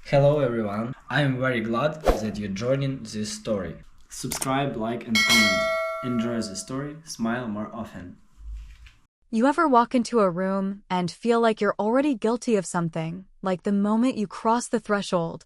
Hello everyone, I'm very glad that you're joining this story. Subscribe, like and comment. Enjoy the story, smile more often. You ever walk into a room and feel like you're already guilty of something, like the moment you cross the threshold,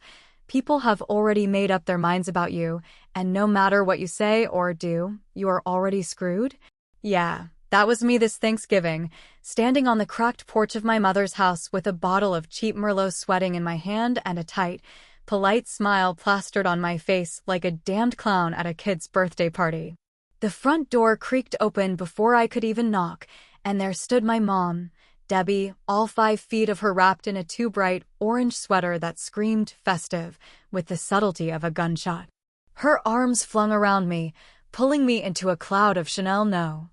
people have already made up their minds about you, and no matter what you say or do, you are already screwed? Yeah, that was me this Thanksgiving, standing on the cracked porch of my mother's house with a bottle of cheap Merlot sweating in my hand and a tight, polite smile plastered on my face like a damned clown at a kid's birthday party. The front door creaked open before I could even knock, and there stood my mom, Debbie, all 5 feet of her wrapped in a too bright orange sweater that screamed festive, with the subtlety of a gunshot. Her arms flung around me, pulling me into a cloud of Chanel No.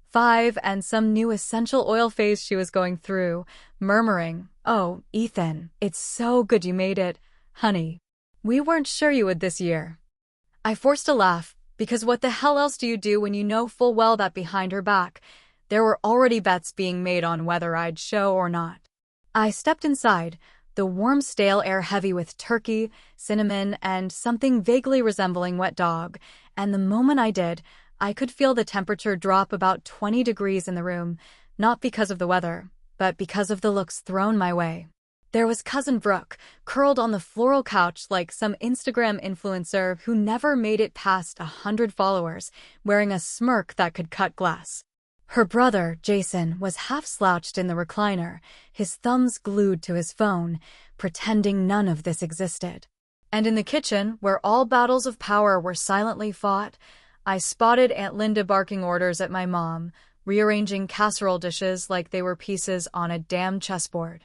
5 and some new essential oil phase she was going through, murmuring, "Oh, Ethan, it's so good you made it, honey. We weren't sure you would this year." I forced a laugh, because what the hell else do you do when you know full well that behind her back, there were already bets being made on whether I'd show or not. I stepped inside, the warm stale air heavy with turkey, cinnamon, and something vaguely resembling wet dog, and the moment I did, I could feel the temperature drop about 20 degrees in the room, not because of the weather, but because of the looks thrown my way. There was Cousin Brooke, curled on the floral couch like some Instagram influencer who never made it past 100 followers, wearing a smirk that could cut glass. Her brother, Jason, was half-slouched in the recliner, his thumbs glued to his phone, pretending none of this existed. And in the kitchen, where all battles of power were silently fought, I spotted Aunt Linda barking orders at my mom, rearranging casserole dishes like they were pieces on a damn chessboard.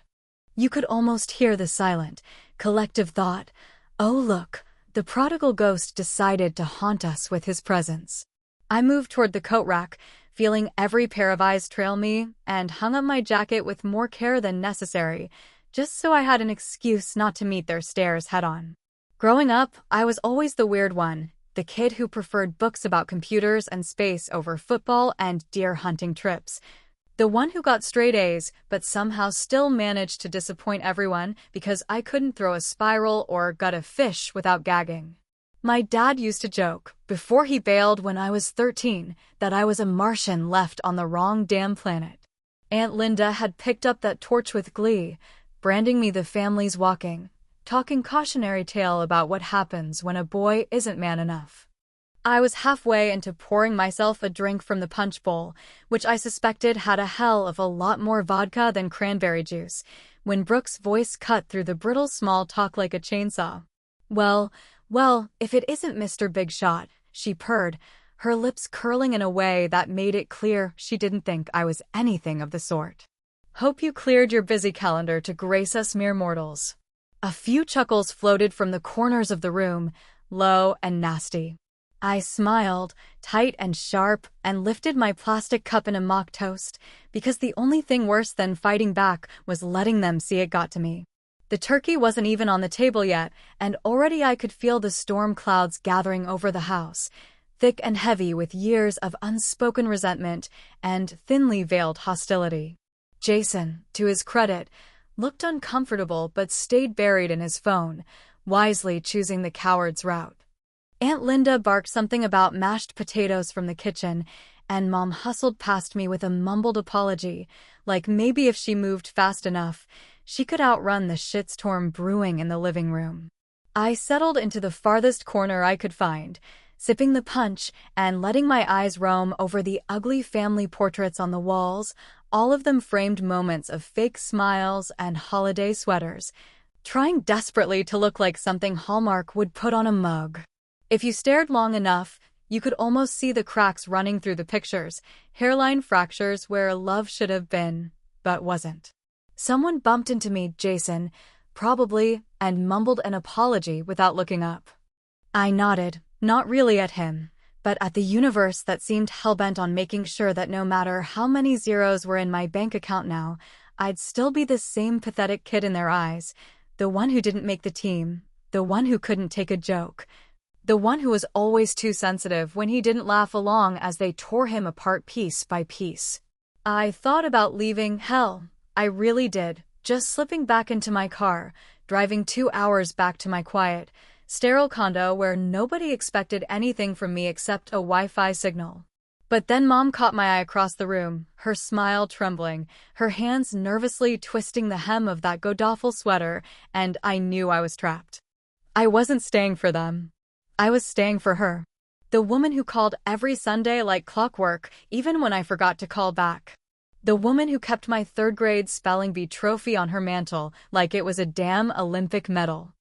You could almost hear the silent, collective thought, "Oh look, the prodigal ghost decided to haunt us with his presence." I moved toward the coat rack, feeling every pair of eyes trail me, and hung up my jacket with more care than necessary, just so I had an excuse not to meet their stares head-on. Growing up, I was always the weird one, the kid who preferred books about computers and space over football and deer hunting trips. The one who got straight A's, but somehow still managed to disappoint everyone because I couldn't throw a spiral or gut a fish without gagging. My dad used to joke, before he bailed when I was 13, that I was a Martian left on the wrong damn planet. Aunt Linda had picked up that torch with glee, branding me the family's walking, talking cautionary tale about what happens when a boy isn't man enough. I was halfway into pouring myself a drink from the punch bowl, which I suspected had a hell of a lot more vodka than cranberry juice, when Brooke's voice cut through the brittle small talk like a chainsaw. Well, if it isn't Mr. Big Shot, she purred, her lips curling in a way that made it clear she didn't think I was anything of the sort. "Hope you cleared your busy calendar to grace us mere mortals." A few chuckles floated from the corners of the room, low and nasty. I smiled, tight and sharp, and lifted my plastic cup in a mock toast, because the only thing worse than fighting back was letting them see it got to me. The turkey wasn't even on the table yet, and already I could feel the storm clouds gathering over the house, thick and heavy with years of unspoken resentment and thinly veiled hostility. Jason, to his credit, looked uncomfortable but stayed buried in his phone, wisely choosing the coward's route. Aunt Linda barked something about mashed potatoes from the kitchen, and Mom hustled past me with a mumbled apology, like maybe if she moved fast enough, she could outrun the shitstorm brewing in the living room. I settled into the farthest corner I could find, sipping the punch and letting my eyes roam over the ugly family portraits on the walls, all of them framed moments of fake smiles and holiday sweaters, trying desperately to look like something Hallmark would put on a mug. If you stared long enough, you could almost see the cracks running through the pictures, hairline fractures where love should have been, but wasn't. Someone bumped into me, Jason, probably, and mumbled an apology without looking up. I nodded, not really at him, but at the universe that seemed hell-bent on making sure that no matter how many zeros were in my bank account now, I'd still be the same pathetic kid in their eyes, the one who didn't make the team, the one who couldn't take a joke, the one who was always too sensitive when he didn't laugh along as they tore him apart piece by piece. I thought about leaving, hell, I really did, just slipping back into my car, driving 2 hours back to my quiet, sterile condo where nobody expected anything from me except a Wi-Fi signal. But then Mom caught my eye across the room, her smile trembling, her hands nervously twisting the hem of that godawful sweater, and I knew I was trapped. I wasn't staying for them. I was staying for her. The woman who called every Sunday like clockwork, even when I forgot to call back. The woman who kept my third-grade spelling bee trophy on her mantle like it was a damn Olympic medal.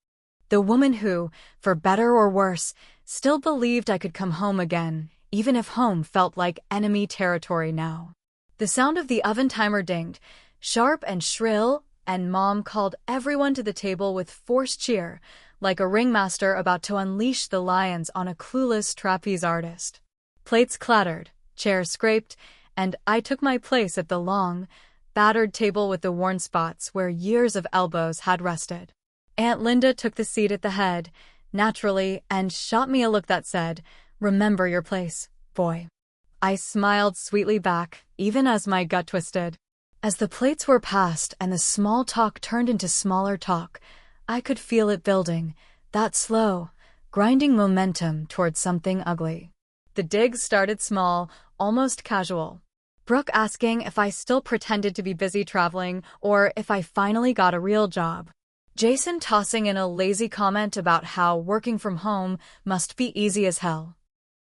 The woman who, for better or worse, still believed I could come home again, even if home felt like enemy territory now. The sound of the oven timer dinged, sharp and shrill, and Mom called everyone to the table with forced cheer, like a ringmaster about to unleash the lions on a clueless trapeze artist. Plates clattered, chairs scraped, and I took my place at the long, battered table with the worn spots where years of elbows had rested. Aunt Linda took the seat at the head, naturally, and shot me a look that said, "Remember your place, boy." I smiled sweetly back, even as my gut twisted. As the plates were passed and the small talk turned into smaller talk, I could feel it building, that slow, grinding momentum towards something ugly. The digs started small, almost casual. Brooke asking if I still pretended to be busy traveling or if I finally got a real job. Jason tossing in a lazy comment about how working from home must be easy as hell.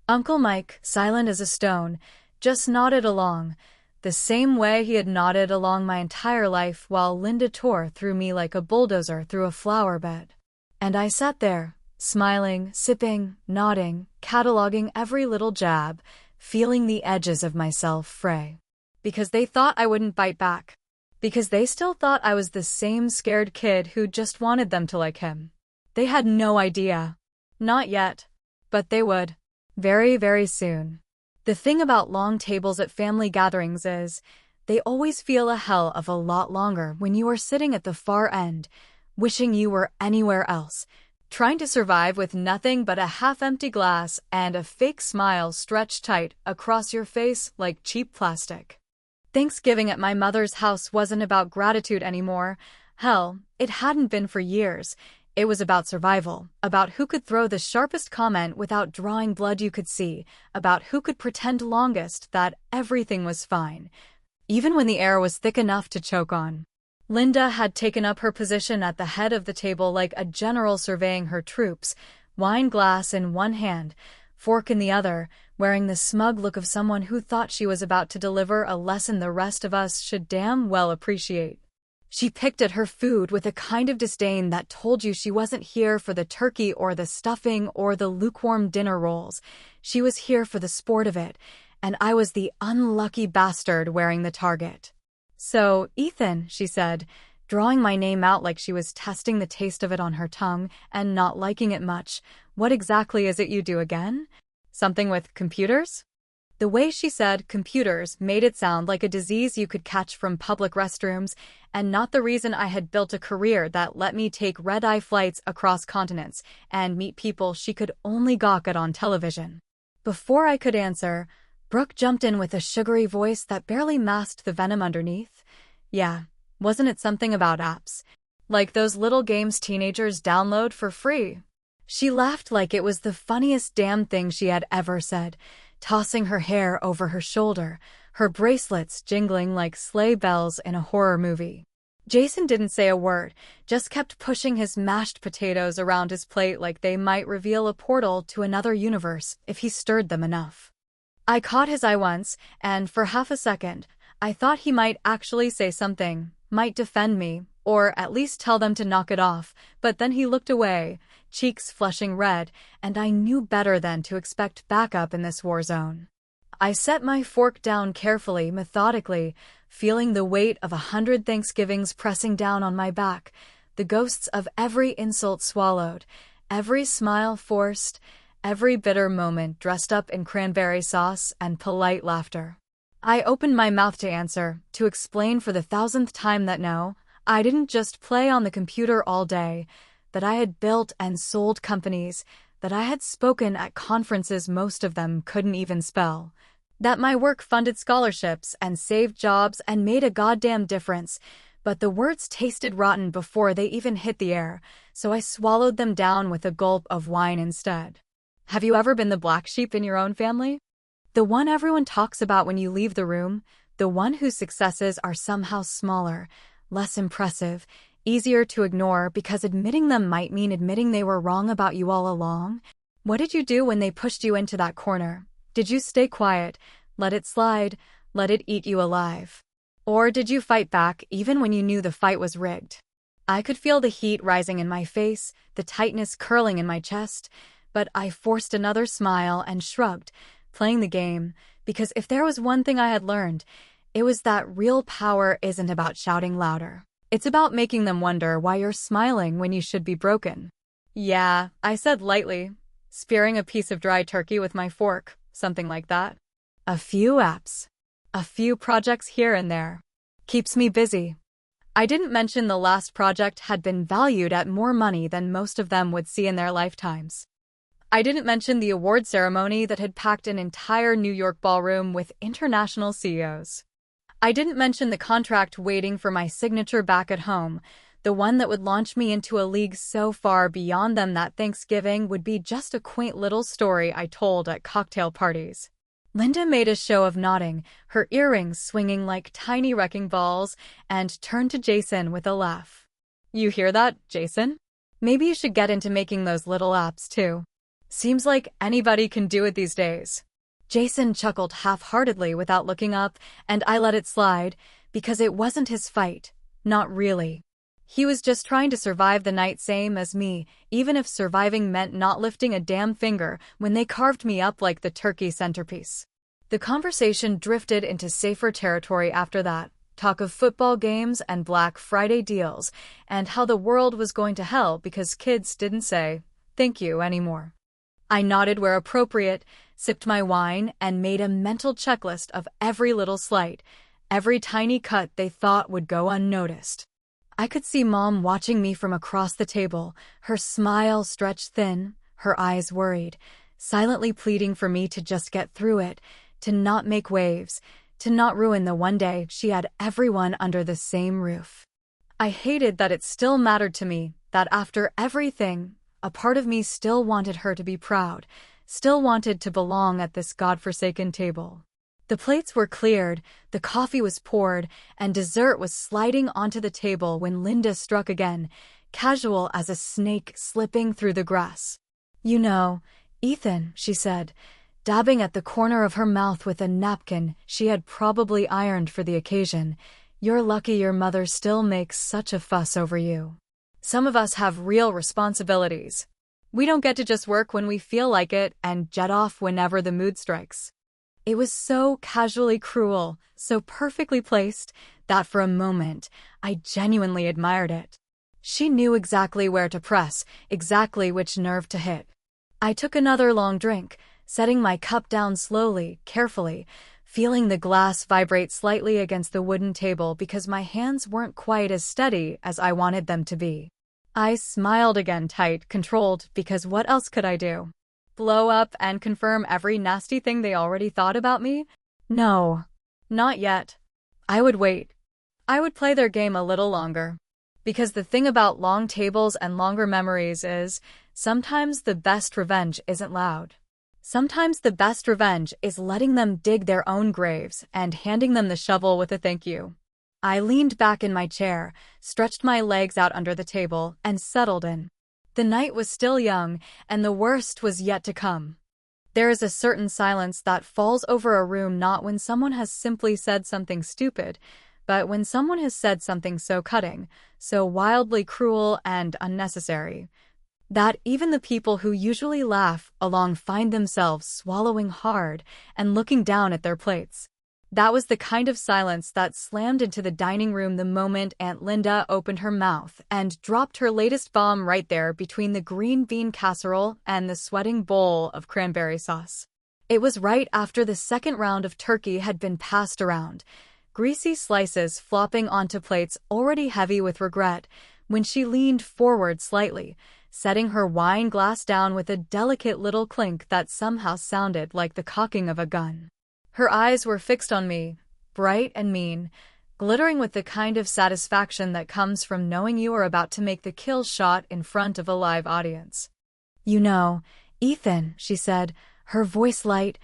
Uncle Mike, silent as a stone, just nodded along, the same way he had nodded along my entire life while Linda tore through me like a bulldozer through a flower bed. And I sat there, smiling, sipping, nodding, cataloging every little jab, feeling the edges of myself fray. Because they thought I wouldn't bite back. Because they still thought I was the same scared kid who just wanted them to like him. They had no idea. Not yet. But they would. Very, very soon. The thing about long tables at family gatherings is, they always feel a hell of a lot longer when you are sitting at the far end, wishing you were anywhere else, trying to survive with nothing but a half-empty glass and a fake smile stretched tight across your face like cheap plastic. Thanksgiving at my mother's house wasn't about gratitude anymore. Hell, it hadn't been for years. It was about survival, about who could throw the sharpest comment without drawing blood you could see, about who could pretend longest that everything was fine, even when the air was thick enough to choke on. Linda had taken up her position at the head of the table like a general surveying her troops, wine glass in one hand, fork in the other, wearing the smug look of someone who thought she was about to deliver a lesson the rest of us should damn well appreciate. She picked at her food with a kind of disdain that told you she wasn't here for the turkey or the stuffing or the lukewarm dinner rolls. She was here for the sport of it, and I was the unlucky bastard wearing the target. "So, Ethan," she said, drawing my name out like she was testing the taste of it on her tongue and not liking it much, "what exactly is it you do again? Something with computers?" The way she said computers made it sound like a disease you could catch from public restrooms, and not the reason I had built a career that let me take red-eye flights across continents and meet people she could only gawk at on television. Before I could answer, Brooke jumped in with a sugary voice that barely masked the venom underneath. "Yeah, wasn't it something about apps? Like those little games teenagers download for free?" She laughed like it was the funniest damn thing she had ever said, tossing her hair over her shoulder, her bracelets jingling like sleigh bells in a horror movie. Jason didn't say a word, just kept pushing his mashed potatoes around his plate like they might reveal a portal to another universe if he stirred them enough. I caught his eye once, and for half a second, I thought he might actually say something, might defend me, or at least tell them to knock it off, but then he looked away, cheeks flushing red, and I knew better than to expect backup in this war zone. I set my fork down carefully, methodically, feeling the weight of 100 Thanksgivings pressing down on my back, the ghosts of every insult swallowed, every smile forced, every bitter moment dressed up in cranberry sauce and polite laughter. I opened my mouth to answer, to explain for the 1,000th time that no, I didn't just play on the computer all day, that I had built and sold companies, that I had spoken at conferences most of them couldn't even spell, that my work funded scholarships and saved jobs and made a goddamn difference, but the words tasted rotten before they even hit the air, so I swallowed them down with a gulp of wine instead. Have you ever been the black sheep in your own family? The one everyone talks about when you leave the room, the one whose successes are somehow smaller, less impressive, easier to ignore because admitting them might mean admitting they were wrong about you all along? What did you do when they pushed you into that corner? Did you stay quiet, let it slide, let it eat you alive? Or did you fight back even when you knew the fight was rigged? I could feel the heat rising in my face, the tightness curling in my chest, but I forced another smile and shrugged, playing the game, because if there was one thing I had learned, it was that real power isn't about shouting louder. It's about making them wonder why you're smiling when you should be broken. Yeah, I said lightly, spearing a piece of dry turkey with my fork, something like that. A few apps. A few projects here and there. Keeps me busy. I didn't mention the last project had been valued at more money than most of them would see in their lifetimes. I didn't mention the award ceremony that had packed an entire New York ballroom with international CEOs. I didn't mention the contract waiting for my signature back at home, the one that would launch me into a league so far beyond them that Thanksgiving would be just a quaint little story I told at cocktail parties. Linda made a show of nodding, her earrings swinging like tiny wrecking balls, and turned to Jason with a laugh. You hear that, Jason? Maybe you should get into making those little apps too. Seems like anybody can do it these days. Jason chuckled half-heartedly without looking up, and I let it slide, because it wasn't his fight. Not really. He was just trying to survive the night same as me, even if surviving meant not lifting a damn finger when they carved me up like the turkey centerpiece. The conversation drifted into safer territory after that, talk of football games and Black Friday deals, and how the world was going to hell because kids didn't say, "Thank you" anymore. I nodded where appropriate, sipped my wine, and made a mental checklist of every little slight, every tiny cut they thought would go unnoticed. I could see Mom watching me from across the table, her smile stretched thin, her eyes worried, silently pleading for me to just get through it, to not make waves, to not ruin the one day she had everyone under the same roof. I hated that it still mattered to me, that after everything, a part of me still wanted her to be proud, still wanted to belong at this godforsaken table. The plates were cleared, the coffee was poured, and dessert was sliding onto the table when Linda struck again, casual as a snake slipping through the grass. You know, Ethan, she said, dabbing at the corner of her mouth with a napkin she had probably ironed for the occasion, you're lucky your mother still makes such a fuss over you. Some of us have real responsibilities. We don't get to just work when we feel like it and jet off whenever the mood strikes. It was so casually cruel, so perfectly placed, that for a moment, I genuinely admired it. She knew exactly where to press, exactly which nerve to hit. I took another long drink, setting my cup down slowly, carefully, feeling the glass vibrate slightly against the wooden table because my hands weren't quite as steady as I wanted them to be. I smiled again, tight, controlled, because what else could I do? Blow up and confirm every nasty thing they already thought about me? No, not yet. I would wait. I would play their game a little longer. Because the thing about long tables and longer memories is, sometimes the best revenge isn't loud. Sometimes the best revenge is letting them dig their own graves and handing them the shovel with a thank you. I leaned back in my chair, stretched my legs out under the table, and settled in. The night was still young, and the worst was yet to come. There is a certain silence that falls over a room not when someone has simply said something stupid, but when someone has said something so cutting, so wildly cruel and unnecessary, that even the people who usually laugh along find themselves swallowing hard and looking down at their plates. That was the kind of silence that slammed into the dining room the moment Aunt Linda opened her mouth and dropped her latest bomb right there between the green bean casserole and the sweating bowl of cranberry sauce. It was right after the second round of turkey had been passed around, greasy slices flopping onto plates already heavy with regret, when she leaned forward slightly, setting her wine glass down with a delicate little clink that somehow sounded like the cocking of a gun. Her eyes were fixed on me, bright and mean, glittering with the kind of satisfaction that comes from knowing you are about to make the kill shot in front of a live audience. "You know, Ethan," she said, her voice light,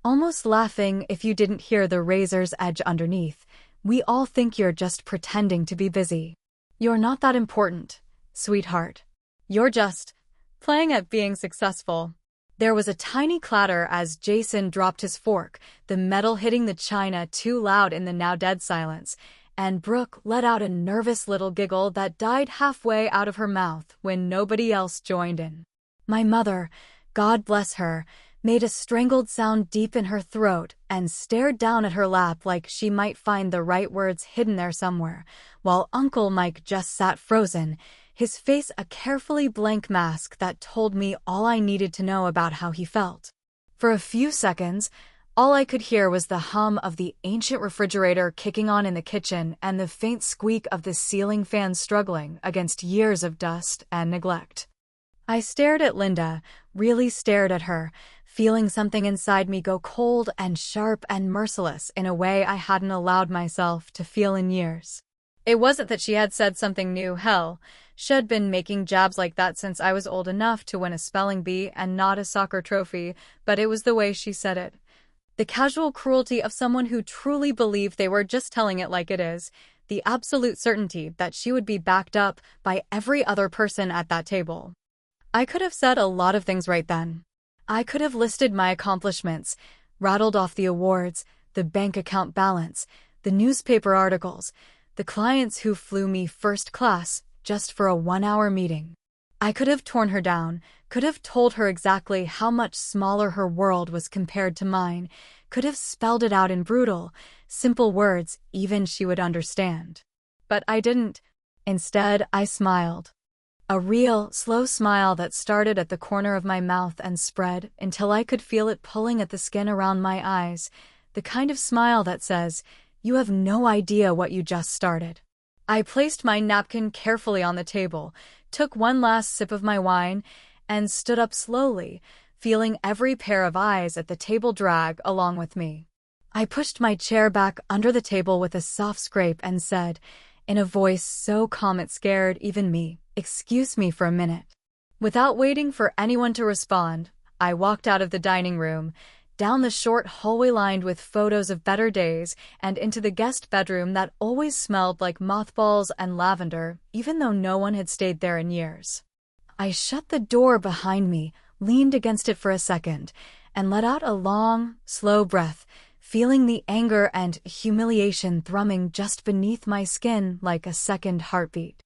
almost laughing if you didn't hear the razor's edge underneath, "we all think you're just pretending to be busy. You're not that important, sweetheart. You're just playing at being successful." There was a tiny clatter as Jason dropped his fork, the metal hitting the china too loud in the now dead silence, and Brooke let out a nervous little giggle that died halfway out of her mouth when nobody else joined in. My mother, God bless her, made a strangled sound deep in her throat and stared down at her lap like she might find the right words hidden there somewhere, while Uncle Mike just sat frozen, his face a carefully blank mask that told me all I needed to know about how he felt. For a few seconds, all I could hear was the hum of the ancient refrigerator kicking on in the kitchen and the faint squeak of the ceiling fan struggling against years of dust and neglect. I stared at Linda, really stared at her, feeling something inside me go cold and sharp and merciless in a way I hadn't allowed myself to feel in years. It wasn't that she had said something new, hell, she'd been making jabs like that since I was old enough to win a spelling bee and not a soccer trophy, but it was the way she said it. The casual cruelty of someone who truly believed they were just telling it like it is, the absolute certainty that she would be backed up by every other person at that table. I could have said a lot of things right then. I could have listed my accomplishments, rattled off the awards, the bank account balance, the newspaper articles, the clients who flew me first class just for a 1-hour meeting. I could have torn her down, could have told her exactly how much smaller her world was compared to mine, could have spelled it out in brutal, simple words even she would understand. But I didn't. Instead, I smiled. A real, slow smile that started at the corner of my mouth and spread until I could feel it pulling at the skin around my eyes, the kind of smile that says, "You have no idea what you just started." I placed my napkin carefully on the table, took one last sip of my wine, and stood up slowly, feeling every pair of eyes at the table drag along with me. I pushed my chair back under the table with a soft scrape and said, in a voice so calm it scared even me, "Excuse me for a minute." Without waiting for anyone to respond, I walked out of the dining room, down the short hallway lined with photos of better days, and into the guest bedroom that always smelled like mothballs and lavender, even though no one had stayed there in years. I shut the door behind me, leaned against it for a second, and let out a long, slow breath, feeling the anger and humiliation thrumming just beneath my skin like a second heartbeat.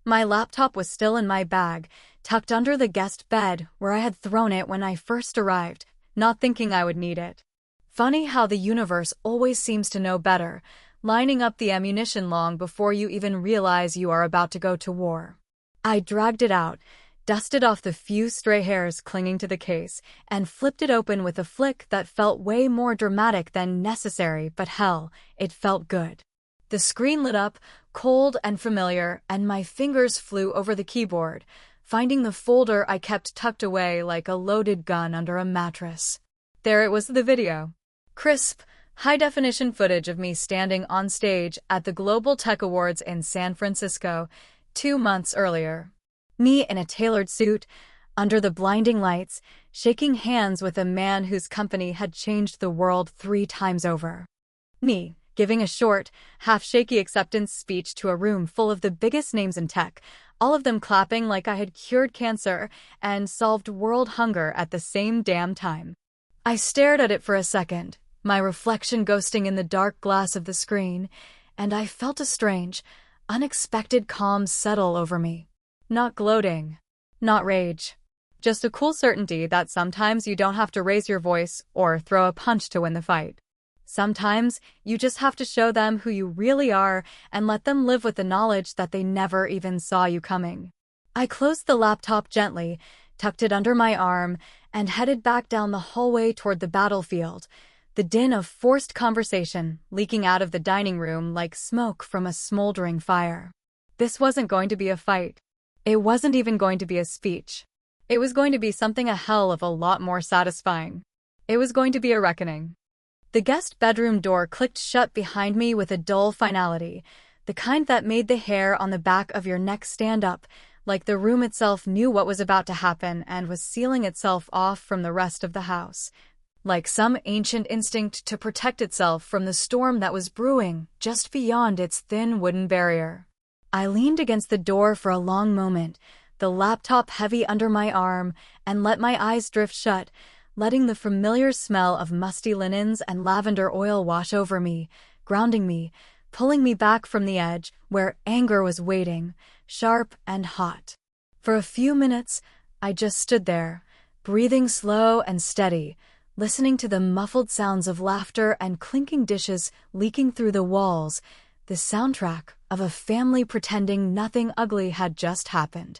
My laptop was still in my bag, tucked under the guest bed where I had thrown it when I first arrived, not thinking I would need it. Funny how the universe always seems to know better, lining up the ammunition long before you even realize you are about to go to war. I dragged it out, dusted off the few stray hairs clinging to the case, and flipped it open with a flick that felt way more dramatic than necessary, but hell, it felt good. The screen lit up, cold and familiar, and my fingers flew over the keyboard, finding the folder I kept tucked away like a loaded gun under a mattress. There it was, the video. Crisp, high-definition footage of me standing on stage at the Global Tech Awards in San Francisco 2 months earlier. Me in a tailored suit, under the blinding lights, shaking hands with a man whose company had changed the world 3 times over. Me, giving a short, half-shaky acceptance speech to a room full of the biggest names in tech, all of them clapping like I had cured cancer and solved world hunger at the same damn time. I stared at it for a second, my reflection ghosting in the dark glass of the screen, and I felt a strange, unexpected calm settle over me. Not gloating, not rage. Just a cool certainty that sometimes you don't have to raise your voice or throw a punch to win the fight. Sometimes you just have to show them who you really are and let them live with the knowledge that they never even saw you coming. I closed the laptop gently, tucked it under my arm, and headed back down the hallway toward the battlefield, the din of forced conversation leaking out of the dining room like smoke from a smoldering fire. This wasn't going to be a fight. It wasn't even going to be a speech. It was going to be something a hell of a lot more satisfying. It was going to be a reckoning. The guest bedroom door clicked shut behind me with a dull finality, the kind that made the hair on the back of your neck stand up, like the room itself knew what was about to happen and was sealing itself off from the rest of the house, like some ancient instinct to protect itself from the storm that was brewing just beyond its thin wooden barrier. I leaned against the door for a long moment, the laptop heavy under my arm, and let my eyes drift shut, letting the familiar smell of musty linens and lavender oil wash over me, grounding me, pulling me back from the edge where anger was waiting, sharp and hot. For a few minutes, I just stood there, breathing slow and steady, listening to the muffled sounds of laughter and clinking dishes leaking through the walls, the soundtrack of a family pretending nothing ugly had just happened.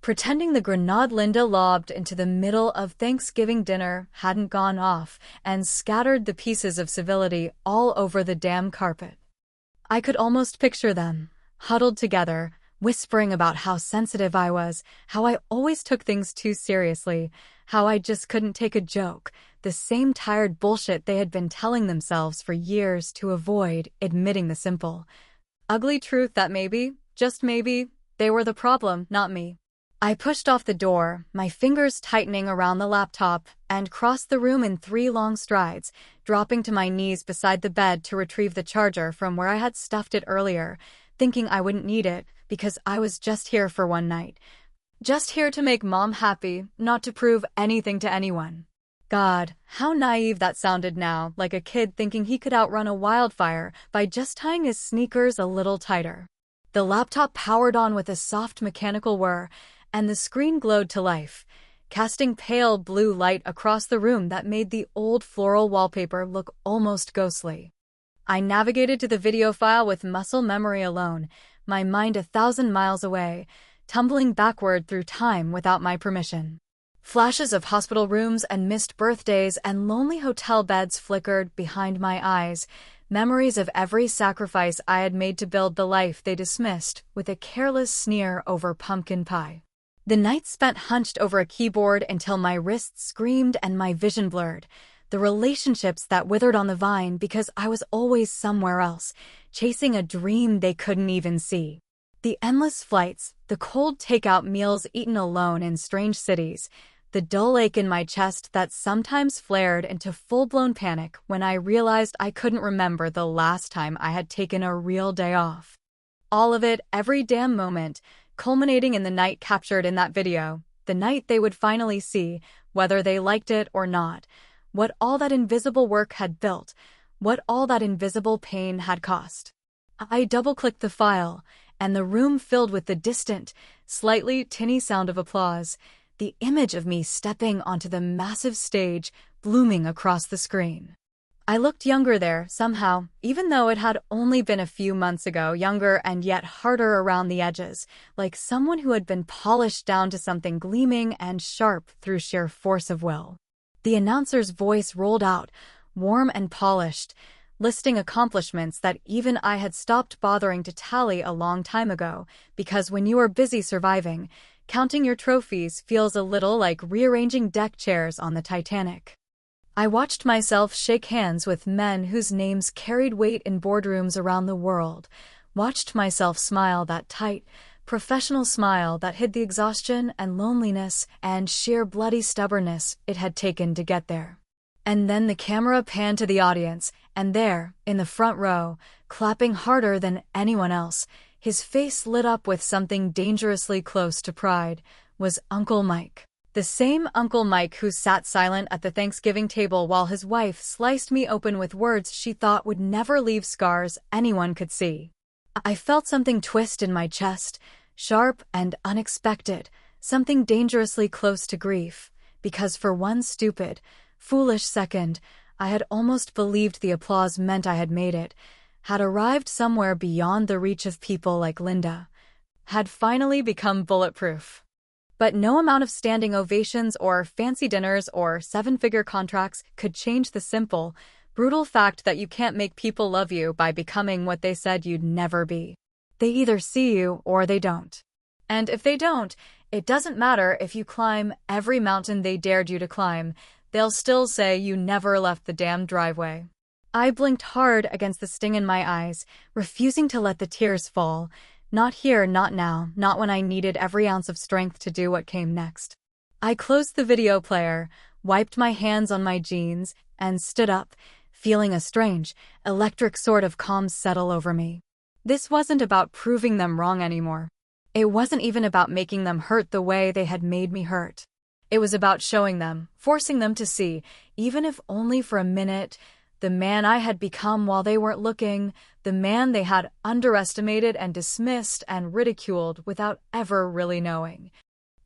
Pretending the grenade Linda lobbed into the middle of Thanksgiving dinner hadn't gone off and scattered the pieces of civility all over the damn carpet. I could almost picture them, huddled together, whispering about how sensitive I was, how I always took things too seriously, how I just couldn't take a joke, the same tired bullshit they had been telling themselves for years to avoid admitting the simple, ugly truth that maybe, just maybe, they were the problem, not me. I pushed off the door, my fingers tightening around the laptop, and crossed the room in 3 long strides, dropping to my knees beside the bed to retrieve the charger from where I had stuffed it earlier, thinking I wouldn't need it because I was just here for one night. Just here to make Mom happy, not to prove anything to anyone. God, how naive that sounded now, like a kid thinking he could outrun a wildfire by just tying his sneakers a little tighter. The laptop powered on with a soft mechanical whir, and the screen glowed to life, casting pale blue light across the room that made the old floral wallpaper look almost ghostly. I navigated to the video file with muscle memory alone, my mind 1,000 miles away, tumbling backward through time without my permission. Flashes of hospital rooms and missed birthdays and lonely hotel beds flickered behind my eyes, memories of every sacrifice I had made to build the life they dismissed with a careless sneer over pumpkin pie. The night spent hunched over a keyboard until my wrists screamed and my vision blurred. The relationships that withered on the vine because I was always somewhere else, chasing a dream they couldn't even see. The endless flights, the cold takeout meals eaten alone in strange cities, the dull ache in my chest that sometimes flared into full-blown panic when I realized I couldn't remember the last time I had taken a real day off. All of it, every damn moment, culminating in the night captured in that video, the night they would finally see, whether they liked it or not, what all that invisible work had built, what all that invisible pain had cost. I double-clicked the file, and the room filled with the distant, slightly tinny sound of applause, the image of me stepping onto the massive stage, blooming across the screen. I looked younger there, somehow, even though it had only been a few months ago, younger and yet harder around the edges, like someone who had been polished down to something gleaming and sharp through sheer force of will. The announcer's voice rolled out, warm and polished, listing accomplishments that even I had stopped bothering to tally a long time ago, because when you are busy surviving, counting your trophies feels a little like rearranging deck chairs on the Titanic. I watched myself shake hands with men whose names carried weight in boardrooms around the world, watched myself smile that tight, professional smile that hid the exhaustion and loneliness and sheer bloody stubbornness it had taken to get there. And then the camera panned to the audience, and there, in the front row, clapping harder than anyone else, his face lit up with something dangerously close to pride, was Uncle Mike. The same Uncle Mike who sat silent at the Thanksgiving table while his wife sliced me open with words she thought would never leave scars anyone could see. I felt something twist in my chest, sharp and unexpected, something dangerously close to grief, because for one stupid, foolish second, I had almost believed the applause meant I had made it, had arrived somewhere beyond the reach of people like Linda, had finally become bulletproof. But no amount of standing ovations or fancy dinners or 7-figure contracts could change the simple, brutal fact that you can't make people love you by becoming what they said you'd never be. They either see you or they don't. And if they don't, it doesn't matter if you climb every mountain they dared you to climb, they'll still say you never left the damn driveway. I blinked hard against the sting in my eyes, refusing to let the tears fall. Not here, not now, not when I needed every ounce of strength to do what came next. I closed the video player, wiped my hands on my jeans, and stood up, feeling a strange, electric sort of calm settle over me. This wasn't about proving them wrong anymore. It wasn't even about making them hurt the way they had made me hurt. It was about showing them, forcing them to see, even if only for a minute, the man I had become while they weren't looking, the man they had underestimated and dismissed and ridiculed without ever really knowing.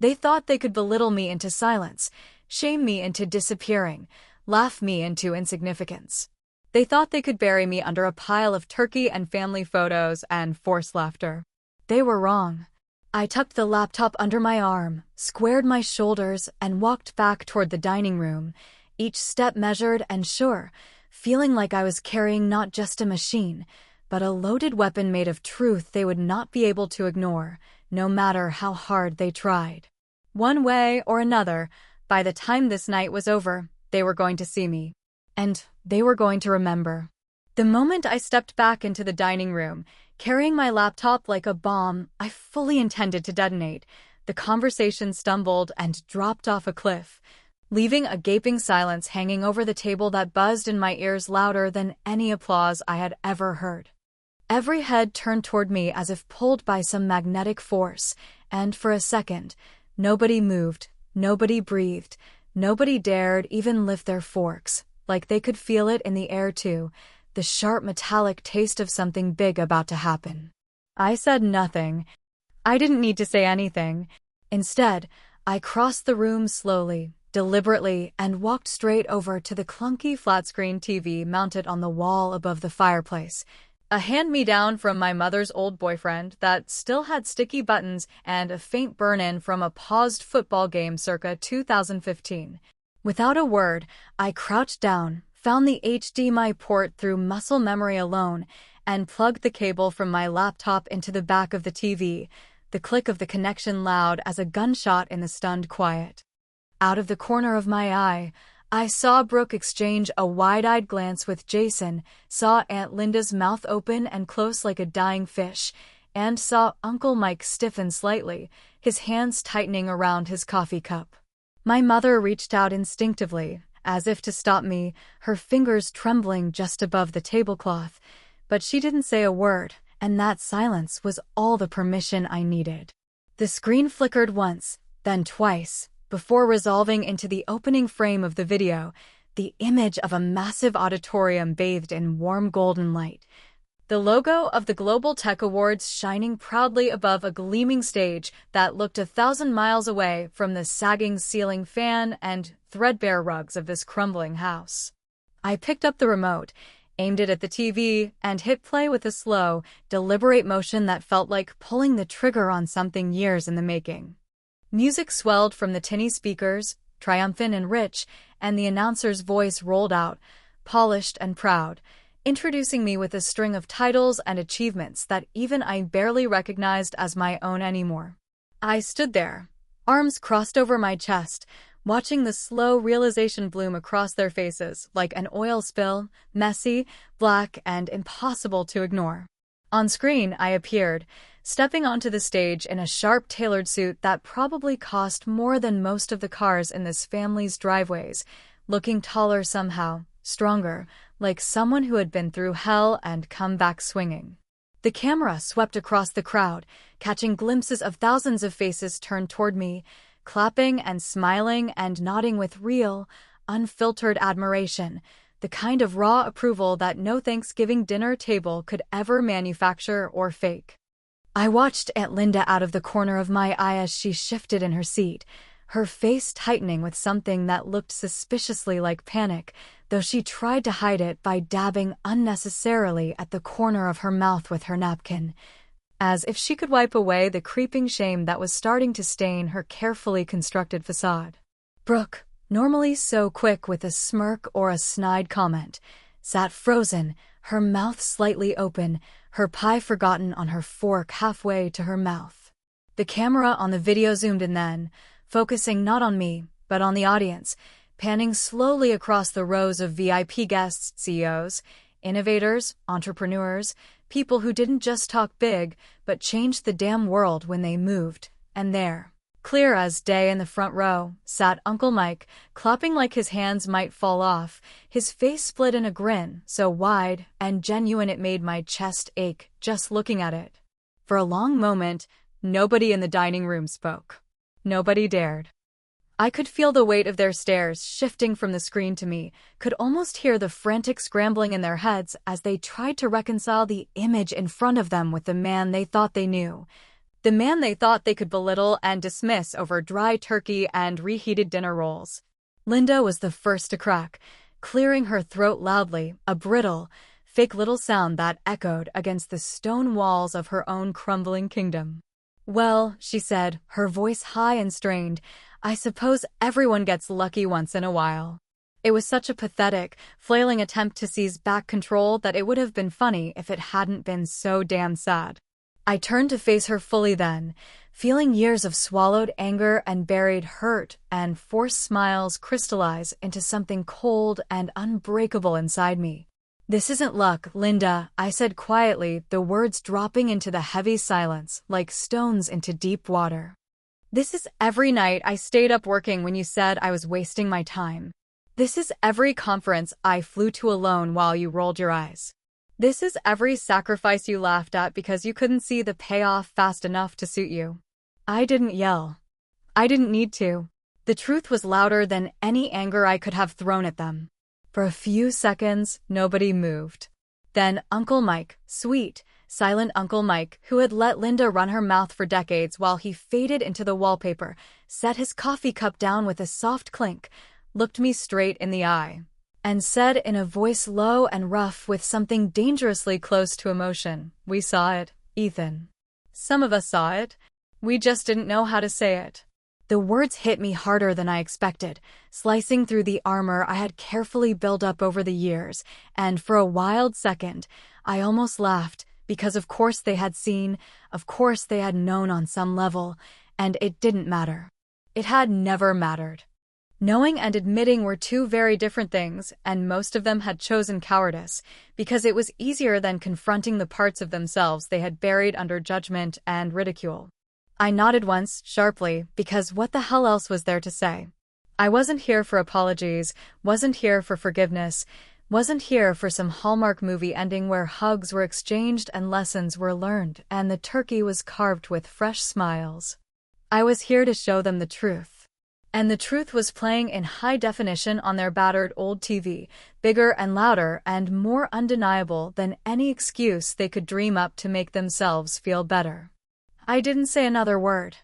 They thought they could belittle me into silence, shame me into disappearing, laugh me into insignificance. They thought they could bury me under a pile of turkey and family photos and force laughter. They were wrong. I tucked the laptop under my arm, squared my shoulders, and walked back toward the dining room, each step measured and sure, feeling like I was carrying not just a machine, but a loaded weapon made of truth they would not be able to ignore, no matter how hard they tried. One way or another, by the time this night was over, they were going to see me. And they were going to remember. The moment I stepped back into the dining room, carrying my laptop like a bomb I fully intended to detonate, the conversation stumbled and dropped off a cliff, leaving a gaping silence hanging over the table that buzzed in my ears louder than any applause I had ever heard. Every head turned toward me as if pulled by some magnetic force, and for a second, nobody moved, nobody breathed, nobody dared even lift their forks, like they could feel it in the air too, the sharp metallic taste of something big about to happen. I said nothing. I didn't need to say anything. Instead, I crossed the room slowly, deliberately, and walked straight over to the clunky flat-screen TV mounted on the wall above the fireplace, a hand-me-down from my mother's old boyfriend that still had sticky buttons and a faint burn-in from a paused football game circa 2015. Without a word, I crouched down, found the HDMI port through muscle memory alone, and plugged the cable from my laptop into the back of the TV, the click of the connection loud as a gunshot in the stunned quiet. Out of the corner of my eye, I saw Brooke exchange a wide-eyed glance with Jason, saw Aunt Linda's mouth open and close like a dying fish, and saw Uncle Mike stiffen slightly, his hands tightening around his coffee cup. My mother reached out instinctively, as if to stop me, her fingers trembling just above the tablecloth, but she didn't say a word, and that silence was all the permission I needed. The screen flickered once, then twice, before resolving into the opening frame of the video, the image of a massive auditorium bathed in warm golden light. The logo of the Global Tech Awards shining proudly above a gleaming stage that looked 1,000 miles away from the sagging ceiling fan and threadbare rugs of this crumbling house. I picked up the remote, aimed it at the TV, and hit play with a slow, deliberate motion that felt like pulling the trigger on something years in the making. Music swelled from the tinny speakers, triumphant and rich, and the announcer's voice rolled out, polished and proud, introducing me with a string of titles and achievements that even I barely recognized as my own anymore. I stood there, arms crossed over my chest, watching the slow realization bloom across their faces like an oil spill, messy, black, and impossible to ignore. On screen, I appeared, stepping onto the stage in a sharp tailored suit that probably cost more than most of the cars in this family's driveways, looking taller somehow, stronger, like someone who had been through hell and come back swinging. The camera swept across the crowd, catching glimpses of thousands of faces turned toward me, clapping and smiling and nodding with real, unfiltered admiration, the kind of raw approval that no Thanksgiving dinner table could ever manufacture or fake. I watched Aunt Linda out of the corner of my eye as she shifted in her seat, her face tightening with something that looked suspiciously like panic, though she tried to hide it by dabbing unnecessarily at the corner of her mouth with her napkin, as if she could wipe away the creeping shame that was starting to stain her carefully constructed facade. Brooke, normally so quick with a smirk or a snide comment, sat frozen, her mouth slightly open, her pie forgotten on her fork halfway to her mouth. The camera on the video zoomed in then, focusing not on me, but on the audience, panning slowly across the rows of VIP guests, CEOs, innovators, entrepreneurs, people who didn't just talk big, but changed the damn world when they moved. And there, clear as day in the front row, sat Uncle Mike, clapping like his hands might fall off, his face split in a grin so wide and genuine it made my chest ache just looking at it. For a long moment, nobody in the dining room spoke. Nobody dared. I could feel the weight of their stares shifting from the screen to me, could almost hear the frantic scrambling in their heads as they tried to reconcile the image in front of them with the man they thought they knew. The man they thought they could belittle and dismiss over dry turkey and reheated dinner rolls. Linda was the first to crack, clearing her throat loudly, a brittle, fake little sound that echoed against the stone walls of her own crumbling kingdom. "Well," she said, her voice high and strained, "I suppose everyone gets lucky once in a while." It was such a pathetic, flailing attempt to seize back control that it would have been funny if it hadn't been so damn sad. I turned to face her fully then, feeling years of swallowed anger and buried hurt and forced smiles crystallize into something cold and unbreakable inside me. "This isn't luck, Linda," I said quietly, the words dropping into the heavy silence like stones into deep water. "This is every night I stayed up working when you said I was wasting my time. This is every conference I flew to alone while you rolled your eyes. This is every sacrifice you laughed at because you couldn't see the payoff fast enough to suit you." I didn't yell. I didn't need to. The truth was louder than any anger I could have thrown at them. For a few seconds, nobody moved. Then Uncle Mike, sweet, silent Uncle Mike, who had let Linda run her mouth for decades while he faded into the wallpaper, set his coffee cup down with a soft clink, looked me straight in the eye, and said in a voice low and rough with something dangerously close to emotion, "We saw it, Ethan. Some of us saw it. We just didn't know how to say it." The words hit me harder than I expected, slicing through the armor I had carefully built up over the years, and for a wild second, I almost laughed, because of course they had seen, of course they had known on some level, and it didn't matter. It had never mattered. Knowing and admitting were two very different things, and most of them had chosen cowardice, because it was easier than confronting the parts of themselves they had buried under judgment and ridicule. I nodded once, sharply, because what the hell else was there to say? I wasn't here for apologies, wasn't here for forgiveness, wasn't here for some Hallmark movie ending where hugs were exchanged and lessons were learned and the turkey was carved with fresh smiles. I was here to show them the truth. And the truth was playing in high definition on their battered old TV, bigger and louder and more undeniable than any excuse they could dream up to make themselves feel better. I didn't say another word.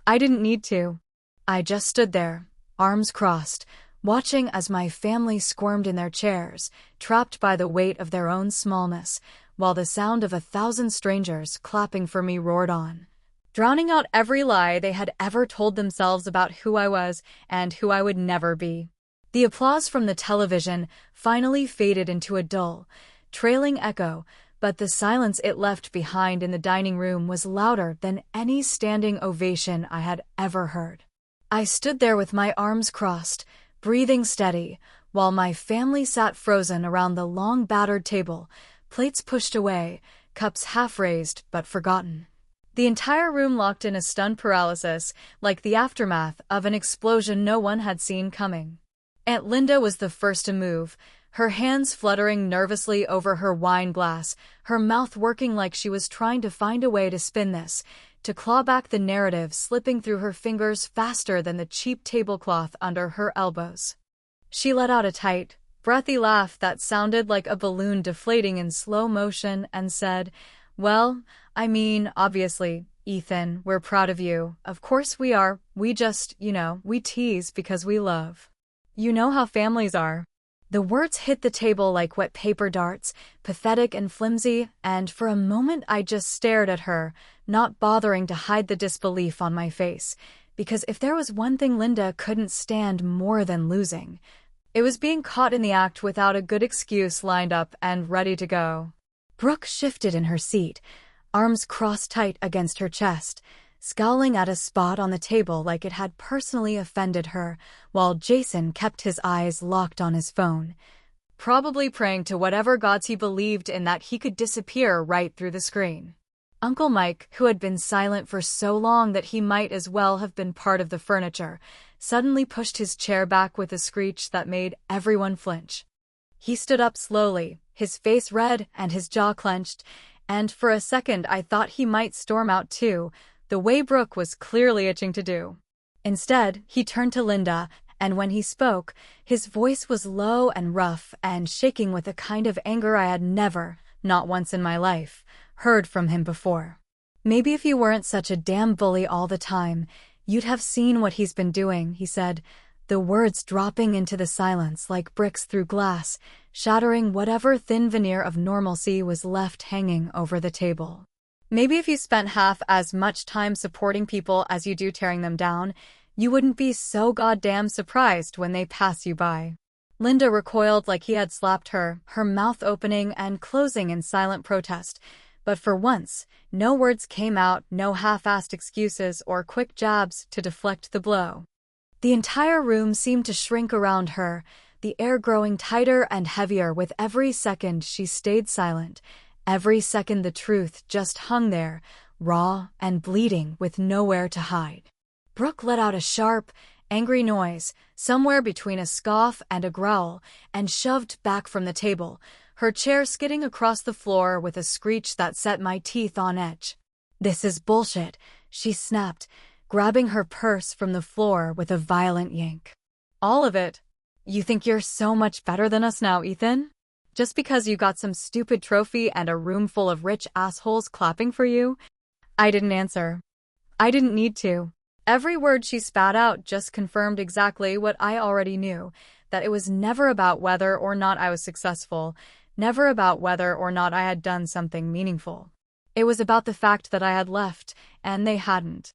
I didn't need to. I just stood there, arms crossed, watching as my family squirmed in their chairs, trapped by the weight of their own smallness, while the sound of 1,000 strangers clapping for me roared on, drowning out every lie they had ever told themselves about who I was and who I would never be. The applause from the television finally faded into a dull, trailing echo, but the silence it left behind in the dining room was louder than any standing ovation I had ever heard. I stood there with my arms crossed, breathing steady, while my family sat frozen around the long battered table, plates pushed away, cups half raised but forgotten. The entire room locked in a stunned paralysis, like the aftermath of an explosion no one had seen coming. Aunt Linda was the first to move, her hands fluttering nervously over her wine glass, her mouth working like she was trying to find a way to spin this, to claw back the narrative slipping through her fingers faster than the cheap tablecloth under her elbows. She let out a tight, breathy laugh that sounded like a balloon deflating in slow motion and said, "Well, I mean, obviously, Ethan, we're proud of you. Of course we are. We just, we tease because we love. You know how families are." The words hit the table like wet paper darts, pathetic and flimsy, and for a moment I just stared at her, not bothering to hide the disbelief on my face, because if there was one thing Linda couldn't stand more than losing, it was being caught in the act without a good excuse lined up and ready to go. Brooke shifted in her seat, arms crossed tight against her chest, scowling at a spot on the table like it had personally offended her, while Jason kept his eyes locked on his phone, probably praying to whatever gods he believed in that he could disappear right through the screen. Uncle Mike, who had been silent for so long that he might as well have been part of the furniture, suddenly pushed his chair back with a screech that made everyone flinch. He stood up slowly, his face red and his jaw clenched, and for a second I thought he might storm out too, the way Brooke was clearly itching to do. Instead, he turned to Linda, and when he spoke, his voice was low and rough and shaking with a kind of anger I had never, not once in my life, heard from him before. "Maybe if you weren't such a damn bully all the time, you'd have seen what he's been doing," he said, the words dropping into the silence like bricks through glass, shattering whatever thin veneer of normalcy was left hanging over the table. "Maybe if you spent half as much time supporting people as you do tearing them down, you wouldn't be so goddamn surprised when they pass you by." Linda recoiled like he had slapped her, her mouth opening and closing in silent protest. But for once, no words came out, no half-assed excuses or quick jabs to deflect the blow. The entire room seemed to shrink around her, the air growing tighter and heavier with every second she stayed silent. Every second the truth just hung there, raw and bleeding with nowhere to hide. Brooke let out a sharp, angry noise, somewhere between a scoff and a growl, and shoved back from the table, her chair skidding across the floor with a screech that set my teeth on edge. "This is bullshit," she snapped, grabbing her purse from the floor with a violent yank. "All of it? You think you're so much better than us now, Ethan? Just because you got some stupid trophy and a room full of rich assholes clapping for you?" I didn't answer. I didn't need to. Every word she spat out just confirmed exactly what I already knew, that it was never about whether or not I was successful, never about whether or not I had done something meaningful. It was about the fact that I had left, and they hadn't.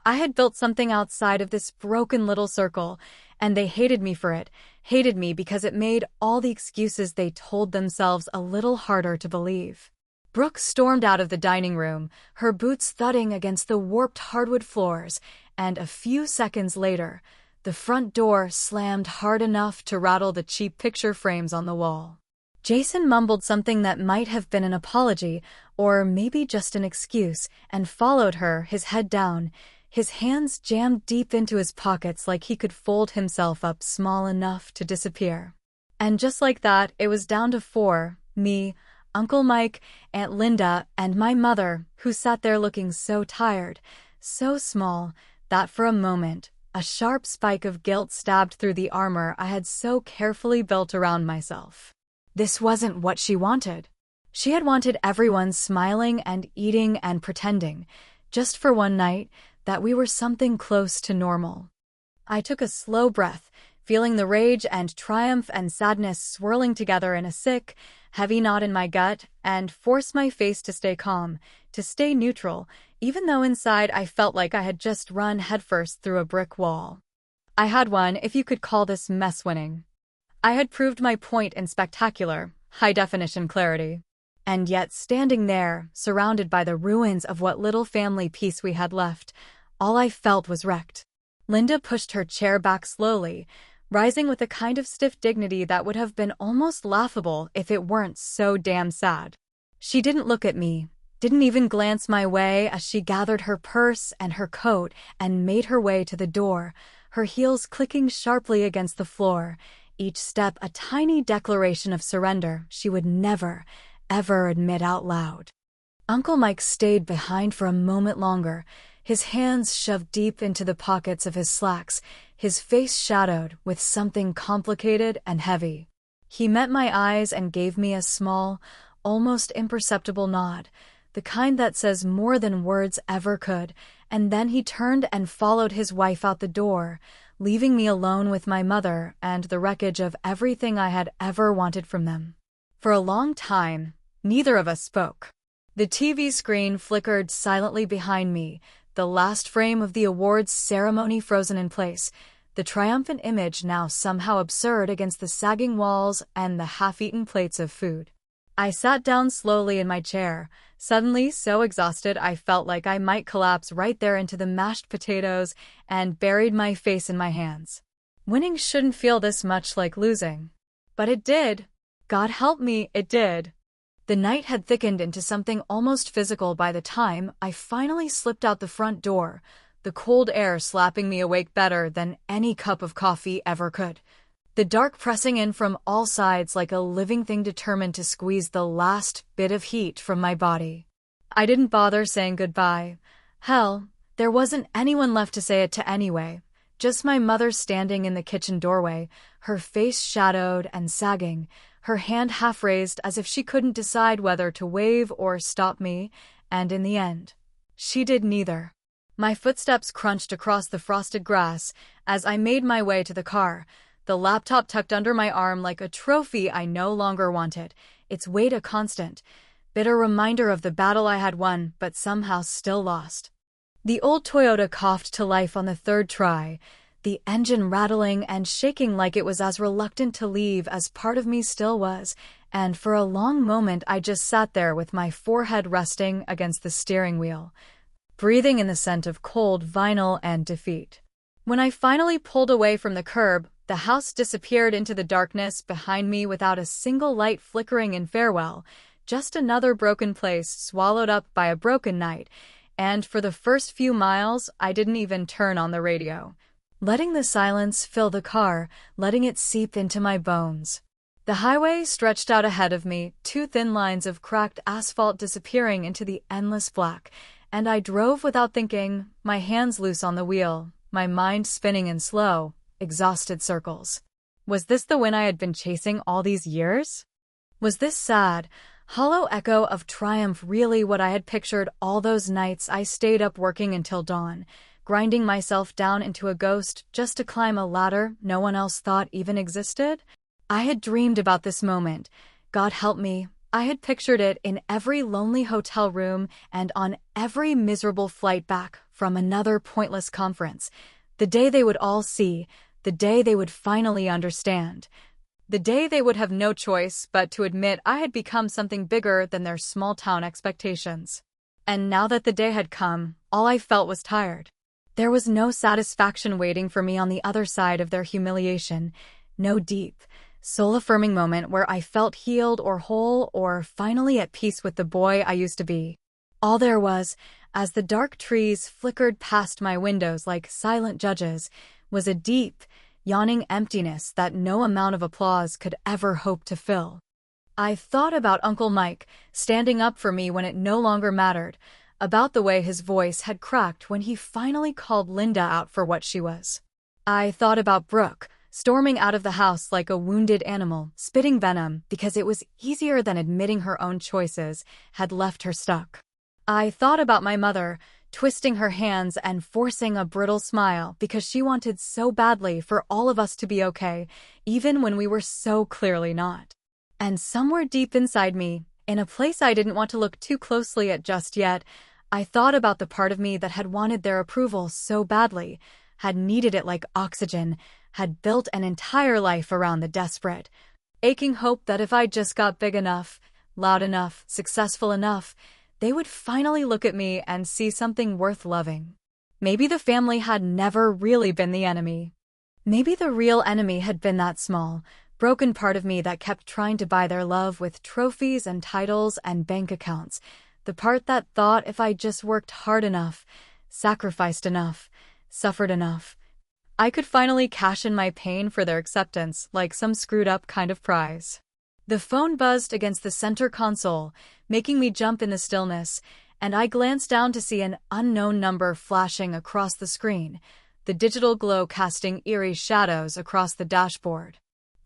I had built something outside of this broken little circle, and they hated me for it, hated me because it made all the excuses they told themselves a little harder to believe. Brooke stormed out of the dining room, her boots thudding against the warped hardwood floors, and a few seconds later, the front door slammed hard enough to rattle the cheap picture frames on the wall. Jason mumbled something that might have been an apology, or maybe just an excuse, and followed her, his head down, his hands jammed deep into his pockets like he could fold himself up small enough to disappear. And just like that, it was down to 4, me, Uncle Mike, Aunt Linda, and my mother, who sat there looking so tired, so small, that for a moment, a sharp spike of guilt stabbed through the armor I had so carefully built around myself. This wasn't what she wanted. She had wanted everyone smiling and eating and pretending, just for one night, that we were something close to normal. I took a slow breath, feeling the rage and triumph and sadness swirling together in a sick, heavy knot in my gut, and forced my face to stay calm, to stay neutral, even though inside I felt like I had just run headfirst through a brick wall. I had won, if you could call this mess winning. I had proved my point in spectacular, high-definition clarity. And yet, standing there, surrounded by the ruins of what little family peace we had left, all I felt was wrecked. Linda pushed her chair back slowly, rising with a kind of stiff dignity that would have been almost laughable if it weren't so damn sad. She didn't look at me, didn't even glance my way as she gathered her purse and her coat and made her way to the door, her heels clicking sharply against the floor, each step a tiny declaration of surrender she would never, ever admit out loud. Uncle Mike stayed behind for a moment longer, his hands shoved deep into the pockets of his slacks, his face shadowed with something complicated and heavy. He met my eyes and gave me a small, almost imperceptible nod, the kind that says more than words ever could, and then he turned and followed his wife out the door, leaving me alone with my mother and the wreckage of everything I had ever wanted from them. For a long time, neither of us spoke. The TV screen flickered silently behind me, the last frame of the awards ceremony frozen in place, the triumphant image now somehow absurd against the sagging walls and the half-eaten plates of food. I sat down slowly in my chair, suddenly so exhausted I felt like I might collapse right there into the mashed potatoes and buried my face in my hands. Winning shouldn't feel this much like losing. But it did. God help me, it did. The night had thickened into something almost physical by the time I finally slipped out the front door, the cold air slapping me awake better than any cup of coffee ever could. The dark pressing in from all sides like a living thing determined to squeeze the last bit of heat from my body. I didn't bother saying goodbye. Hell, there wasn't anyone left to say it to anyway. Just my mother standing in the kitchen doorway, her face shadowed and sagging, her hand half raised as if she couldn't decide whether to wave or stop me, and in the end, she did neither. My footsteps crunched across the frosted grass as I made my way to the car, the laptop tucked under my arm like a trophy I no longer wanted, its weight a constant, bitter reminder of the battle I had won but somehow still lost. The old Toyota coughed to life on the third try, the engine rattling and shaking like it was as reluctant to leave as part of me still was, and for a long moment I just sat there with my forehead resting against the steering wheel, breathing in the scent of cold vinyl and defeat. When I finally pulled away from the curb, the house disappeared into the darkness behind me without a single light flickering in farewell, just another broken place swallowed up by a broken night, and for the first few miles I didn't even turn on the radio. Letting the silence fill the car, letting it seep into my bones. The highway stretched out ahead of me, two thin lines of cracked asphalt disappearing into the endless black, and I drove without thinking, my hands loose on the wheel, my mind spinning in slow, exhausted circles. Was this the win I had been chasing all these years? Was this sad, hollow echo of triumph really what I had pictured all those nights I stayed up working until dawn, grinding myself down into a ghost just to climb a ladder no one else thought even existed? I had dreamed about this moment. God help me, I had pictured it in every lonely hotel room and on every miserable flight back from another pointless conference. The day they would all see, the day they would finally understand. The day they would have no choice but to admit I had become something bigger than their small-town expectations. And now that the day had come, all I felt was tired. There was no satisfaction waiting for me on the other side of their humiliation, no deep, soul-affirming moment where I felt healed or whole or finally at peace with the boy I used to be. All there was, as the dark trees flickered past my windows like silent judges, was a deep, yawning emptiness that no amount of applause could ever hope to fill. I thought about Uncle Mike, standing up for me when it no longer mattered, about the way his voice had cracked when he finally called Linda out for what she was. I thought about Brooke, storming out of the house like a wounded animal, spitting venom because it was easier than admitting her own choices had left her stuck. I thought about my mother, twisting her hands and forcing a brittle smile because she wanted so badly for all of us to be okay, even when we were so clearly not. And somewhere deep inside me, in a place I didn't want to look too closely at just yet, I thought about the part of me that had wanted their approval so badly, had needed it like oxygen, had built an entire life around the desperate, aching hope that if I just got big enough, loud enough, successful enough, they would finally look at me and see something worth loving. Maybe the family had never really been the enemy. Maybe the real enemy had been that small, broken part of me that kept trying to buy their love with trophies and titles and bank accounts, the part that thought if I just worked hard enough, sacrificed enough, suffered enough, I could finally cash in my pain for their acceptance like some screwed-up kind of prize. The phone buzzed against the center console, making me jump in the stillness, and I glanced down to see an unknown number flashing across the screen, the digital glow casting eerie shadows across the dashboard.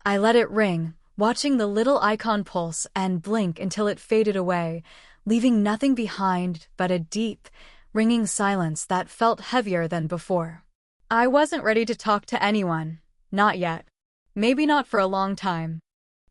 I let it ring, watching the little icon pulse and blink until it faded away, leaving nothing behind but a deep, ringing silence that felt heavier than before. I wasn't ready to talk to anyone. Not yet. Maybe not for a long time.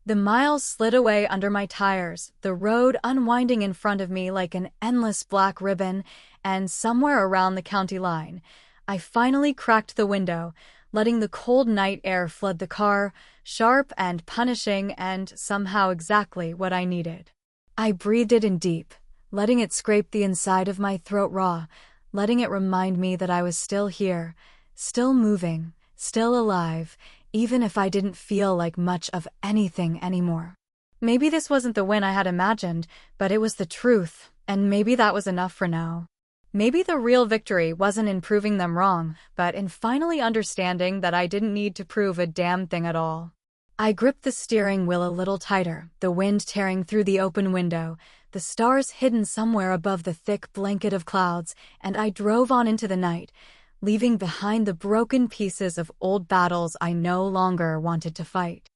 The miles slid away under my tires, the road unwinding in front of me like an endless black ribbon, and somewhere around the county line, I finally cracked the window, letting the cold night air flood the car, sharp and punishing and somehow exactly what I needed. I breathed it in deep, letting it scrape the inside of my throat raw, letting it remind me that I was still here, still moving, still alive, even if I didn't feel like much of anything anymore. Maybe this wasn't the win I had imagined, but it was the truth, and maybe that was enough for now. Maybe the real victory wasn't in proving them wrong, but in finally understanding that I didn't need to prove a damn thing at all. I gripped the steering wheel a little tighter, the wind tearing through the open window, the stars hidden somewhere above the thick blanket of clouds, and I drove on into the night, leaving behind the broken pieces of old battles I no longer wanted to fight.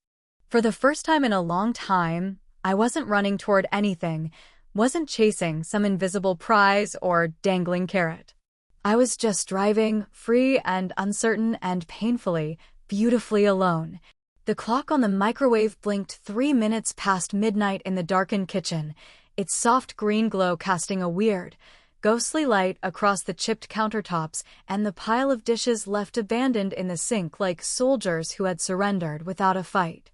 For the first time in a long time, I wasn't running toward anything, wasn't chasing some invisible prize or dangling carrot. I was just driving, free and uncertain and painfully, beautifully alone. The clock on the microwave blinked 3 minutes past midnight in the darkened kitchen, its soft green glow casting a weird, ghostly light across the chipped countertops and the pile of dishes left abandoned in the sink like soldiers who had surrendered without a fight.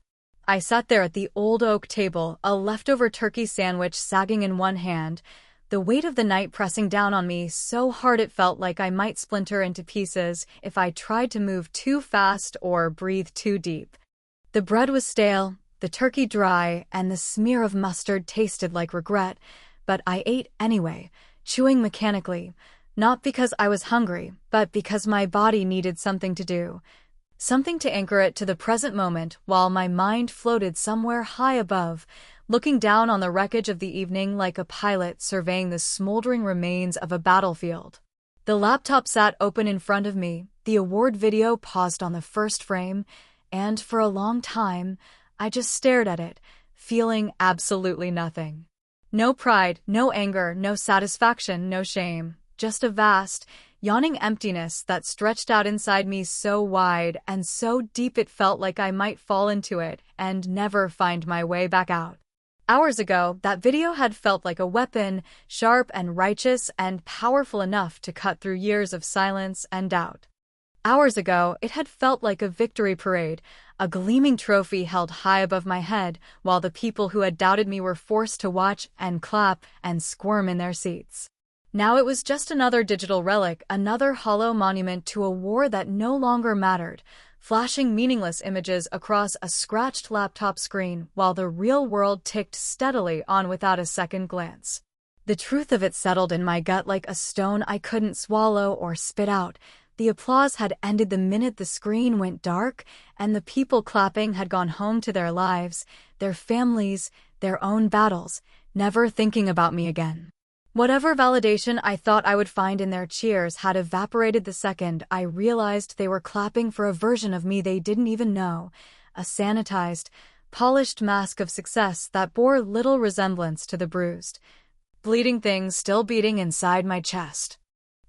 I sat there at the old oak table, a leftover turkey sandwich sagging in one hand, the weight of the night pressing down on me so hard it felt like I might splinter into pieces if I tried to move too fast or breathe too deep. The bread was stale, the turkey dry, and the smear of mustard tasted like regret, but I ate anyway, chewing mechanically, not because I was hungry, but because my body needed something to do. Something to anchor it to the present moment while my mind floated somewhere high above, looking down on the wreckage of the evening like a pilot surveying the smoldering remains of a battlefield. The laptop sat open in front of me, the award video paused on the first frame, and for a long time, I just stared at it, feeling absolutely nothing. No pride, no anger, no satisfaction, no shame, just a vast, yawning emptiness that stretched out inside me so wide and so deep it felt like I might fall into it and never find my way back out. Hours ago, that video had felt like a weapon, sharp and righteous and powerful enough to cut through years of silence and doubt. Hours ago, it had felt like a victory parade, a gleaming trophy held high above my head, while the people who had doubted me were forced to watch and clap and squirm in their seats. Now it was just another digital relic, another hollow monument to a war that no longer mattered, flashing meaningless images across a scratched laptop screen while the real world ticked steadily on without a second glance. The truth of it settled in my gut like a stone I couldn't swallow or spit out. The applause had ended the minute the screen went dark, and the people clapping had gone home to their lives, their families, their own battles, never thinking about me again. Whatever validation I thought I would find in their cheers had evaporated the second I realized they were clapping for a version of me they didn't even know, a sanitized, polished mask of success that bore little resemblance to the bruised, bleeding thing still beating inside my chest.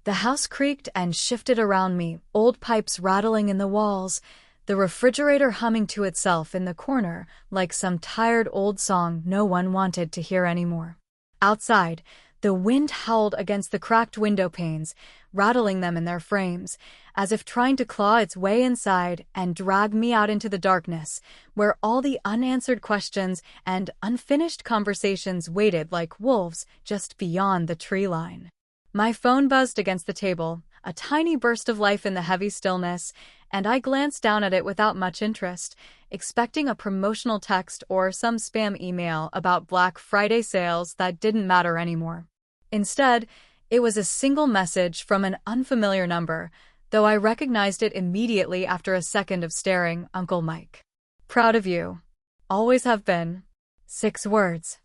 The house creaked and shifted around me, old pipes rattling in the walls, the refrigerator humming to itself in the corner like some tired old song no one wanted to hear anymore. Outside, the wind howled against the cracked window panes, rattling them in their frames, as if trying to claw its way inside and drag me out into the darkness, where all the unanswered questions and unfinished conversations waited like wolves just beyond the tree line. My phone buzzed against the table, a tiny burst of life in the heavy stillness, and I glanced down at it without much interest, expecting a promotional text or some spam email about Black Friday sales that didn't matter anymore. Instead, it was a single message from an unfamiliar number, though I recognized it immediately after a second of staring. Uncle Mike. Proud of you. Always have been. 6 words.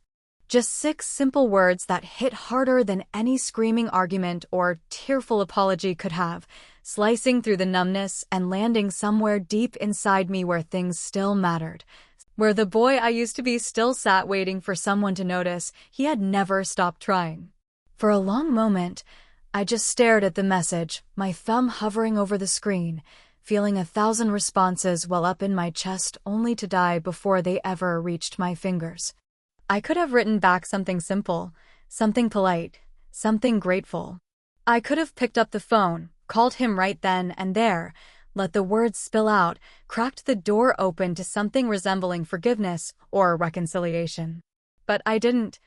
Just 6 simple words that hit harder than any screaming argument or tearful apology could have, slicing through the numbness and landing somewhere deep inside me where things still mattered, where the boy I used to be still sat waiting for someone to notice he had never stopped trying. For a long moment, I just stared at the message, my thumb hovering over the screen, feeling 1,000 responses well up in my chest only to die before they ever reached my fingers. I could have written back something simple, something polite, something grateful. I could have picked up the phone, called him right then and there, let the words spill out, cracked the door open to something resembling forgiveness or reconciliation. But I didn't.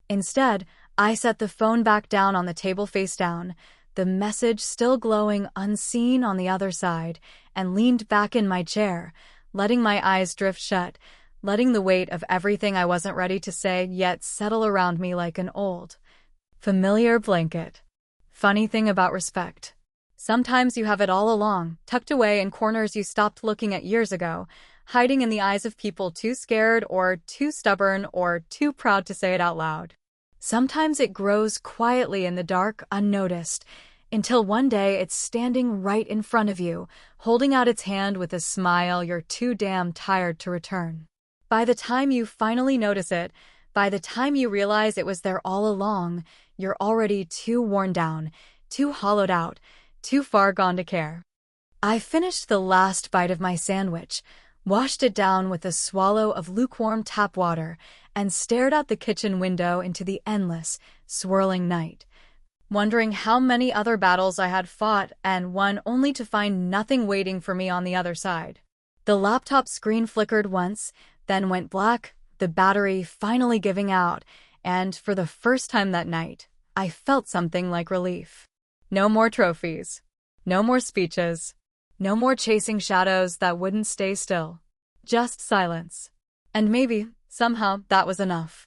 Instead, I set the phone back down on the table face down, the message still glowing unseen on the other side, and leaned back in my chair, letting my eyes drift shut, letting the weight of everything I wasn't ready to say yet settle around me like an old, familiar blanket. Funny thing about respect. Sometimes you have it all along, tucked away in corners you stopped looking at years ago, hiding in the eyes of people too scared or too stubborn or too proud to say it out loud. Sometimes it grows quietly in the dark, unnoticed, until one day it's standing right in front of you, holding out its hand with a smile you're too damn tired to return. By the time you finally notice it, by the time you realize it was there all along, you're already too worn down, too hollowed out, too far gone to care. I finished the last bite of my sandwich, washed it down with a swallow of lukewarm tap water, and stared out the kitchen window into the endless, swirling night, wondering how many other battles I had fought and won only to find nothing waiting for me on the other side. The laptop screen flickered once, then went black, the battery finally giving out, and for the first time that night, I felt something like relief. No more trophies. No more speeches. No more chasing shadows that wouldn't stay still. Just silence. And maybe, somehow, that was enough.